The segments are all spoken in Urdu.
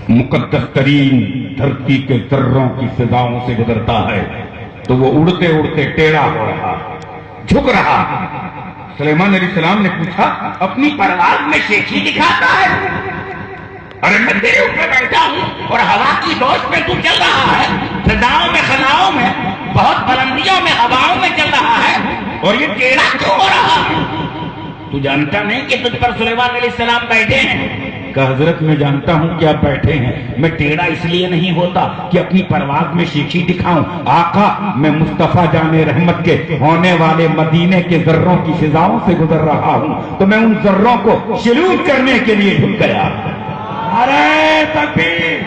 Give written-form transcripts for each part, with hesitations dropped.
مقدس ترین دھرتی کے ذروں کی فضاؤں سے گزرتا ہے تو وہ اڑتے اڑتے ٹیڑھا ہو رہا، جھک رہا۔ سلیمان علیہ السلام نے پوچھا اپنی پرواز میں شیخی دکھاتا ہے؟ ارے میں تیرے اوپر بیٹھا ہوں اور ہوا کی دوش میں تو چل رہا ہے، فضاؤں میں خلاؤں میں بہت بلندیوں میں ہواؤں میں چل رہا ہے اور یہ ٹیڑھا کیوں ہو رہا ہے؟ تو جانتا نہیں کہ تجھ پر سلیمان علیہ السلام بیٹھے ہیں؟ کہ حضرت میں جانتا ہوں کہ آپ بیٹھے ہیں، میں ٹیڑھا اس لیے نہیں ہوتا کہ اپنی پرواز میں شیخی دکھاؤں، آقا میں مصطفیٰ جان رحمت کے ہونے والے مدینے کے ذروں کی فضاؤں سے گزر رہا ہوں تو میں ان ذروں کو سلوٹ کرنے کے لیے جھک گیا۔ نعرہ تکبیر،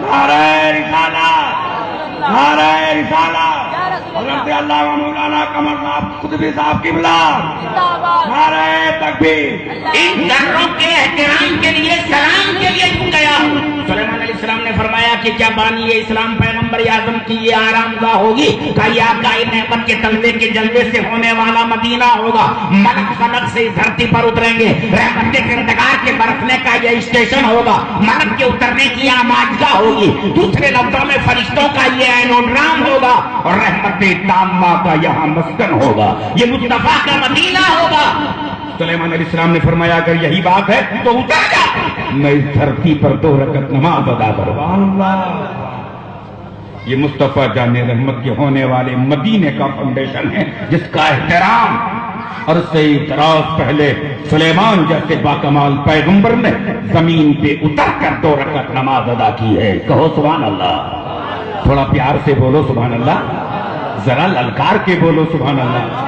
نعرہ رسالت، نعرہ رسالت، حضرت علامہ مولانا قمر صاحب قطبی صاحب کی بلاد، نعرہ تکبیر۔ ان ذروں کے احترام کے لیے سلام کے لیے جھک گیا۔ سلیمان علیہ السلام نے فرمایا کہ کیا بانی اسلام پیغمبر اعظم کی یہ آرام گاہ ہوگی؟ کہ یہ آقا نعمت کے تلوے کے جلوے سے ہونے والا مدینہ ہوگا؟ ملک فلک سے اس دھرتی پر اتریں گے، رحمت کے کردگار کے برسنے کا یہ اسٹیشن ہوگا، ملک کے اترنے کی آماج گاہ ہوگی، دوسرے لفظوں میں فرشتوں کا یہ اینوڈرام ہوگا اور رحمت تامہ کا یہاں مسکن ہوگا، یہ مصطفیٰ کا مدینہ ہوگا۔ سلیمان علیہ السلام نے فرمایا اگر یہی بات ہے تو اتر جا، میں اس دھرتی پر 2 رکعت نماز ادا کروں۔ یہ مصطفیٰ جان رحمت کے ہونے والے مدینے کا فاؤنڈیشن ہے جس کا احترام عرصے دراز پہلے سلیمان جیسے باکمال پیغمبر نے زمین پہ اتر کر 2 رکعت نماز ادا کی ہے۔ کہو سبحان اللہ، تھوڑا پیار سے بولو سبحان اللہ، ذرا للکار کے بولو سبحان اللہ۔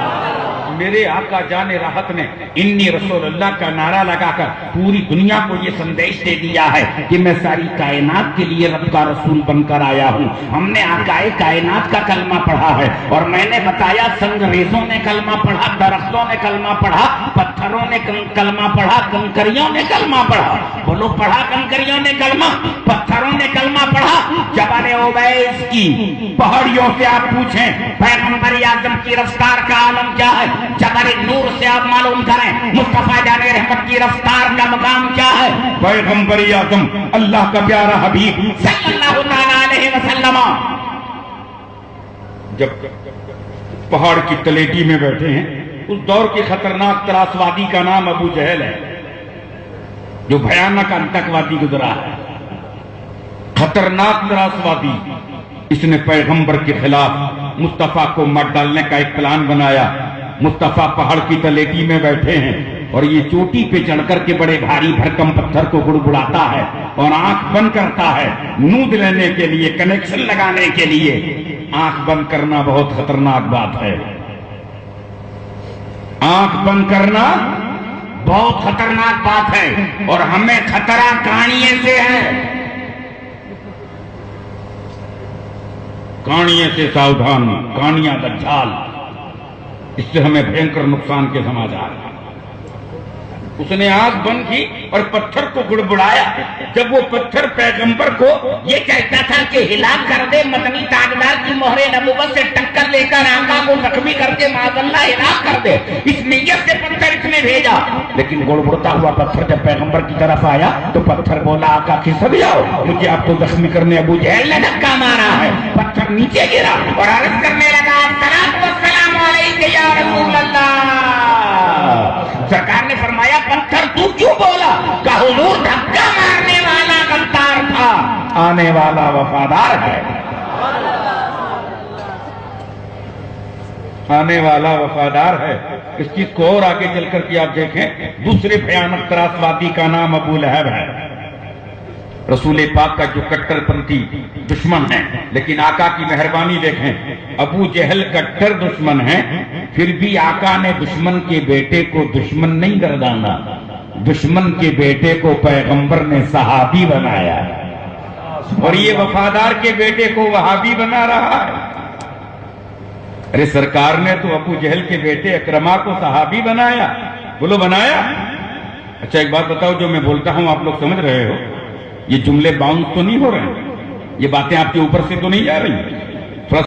میرے آقا جان راحت نے انی رسول اللہ کا نعرہ لگا کر پوری دنیا کو یہ سندیش دے دیا ہے کہ میں ساری کائنات کے لیے رب کا رسول بن کر آیا ہوں۔ ہم نے آقائے کائنات کا کلمہ پڑھا ہے اور میں نے بتایا سنگریزوں نے کلمہ پڑھا، درختوں نے کلمہ پڑھا، پتھروں نے کلمہ پڑھا، کنکریوں نے کلمہ پڑھا۔ بولو پڑھا کنکریوں نے کلمہ، پتھروں نے کلمہ پڑھا۔ جبل اویس کی پہاڑیوں سے آپ پوچھیں پیغمبر اعظم کی رفتار کا عالم کیا ہے، جبل نور سے آپ معلوم کریں مصطفیٰ جان رحمت کی رفتار کا مقام کیا ہے۔ پیغمبر اعظم اللہ کا پیارا حبیب صلی اللہ تعالیٰ علیہ وسلم جب پہاڑ کی تلیٹی میں بیٹھے ہیں، اس دور کی خطرناک تراس وادی کا نام ابو جہل ہے، جو بھیانک انتکوادی گزرا ہے، خطرناک تراس وادی۔ اس نے پیغمبر کے خلاف مصطفیٰ کو مار ڈالنے کا ایک پلان بنایا۔ مصطفیٰ پہاڑ کی تلیٹی میں بیٹھے ہیں اور یہ چوٹی پہ چڑھ کر کے بڑے بھاری بھرکم پتھر کو گڑگڑاتا ہے اور آنکھ بند کرتا ہے نود لینے کے لیے، کنیکشن لگانے کے لیے۔ آنکھ بند کرنا بہت خطرناک بات ہے، آنکھ بند کرنا بہت خطرناک بات ہے اور ہمیں خطرہ کانیے سے ہے۔ کانیے سے ساودھان، کانیاں دجال، اس سے ہمیں بھینکر نقصان کے سماچار۔ اس نے آنکھ بند کی اور پتھر کو گڑبڑایا۔ جب وہ پتھر پیغمبر کو یہ کہتا تھا کہ ہلاک کر دے، مدنی تاجدار کی مہر نبوت سے ٹکر لے کر آقا کو زخمی کر کے معاذ اللہ ہلاک کر دے، اس نیت سے پتھر اس نے بھیجا، لیکن گڑبڑتا ہوا پتھر جب پیغمبر کی طرف آیا تو پتھر بولا آقا کھسک جاؤ، مجھے آپ کو زخمی کرنے ابو جہل نے دھکا مارا ہے۔ پتھر نیچے گرا اور عرض کرنے لگا السلام علیکم یا رسول اللہ۔ سرکار نے فرمایا پتھر تو کیوں بولا؟ کہ حضور دھکا مارنے والا غدار تھا، آنے والا وفادار ہے، آنے والا وفادار ہے۔ اس چیز کو اور آگے چل کر کے آپ دیکھیں، دوسرے بھیانک تراسوادی کا نام ابو لہب ہے۔ رسول پاک کا جو کٹر پنتھی دشمن ہے، لیکن آقا کی مہربانی دیکھیں، ابو جہل کٹر دشمن ہے، پھر بھی آقا نے دشمن کے بیٹے کو دشمن نہیں گردانا، دشمن کے بیٹے کو پیغمبر نے صحابی بنایا اور یہ وفادار کے بیٹے کو وہابی بنا رہا ہے۔ ارے سرکار نے تو ابو جہل کے بیٹے اکرما کو صحابی بنایا، بولو بنایا۔ اچھا ایک بات بتاؤ، جو میں بولتا ہوں آپ لوگ سمجھ رہے ہو؟ یہ جملے باؤنس تو نہیں ہو رہے ہیں، یہ باتیں آپ کے اوپر سے تو نہیں جا رہی؟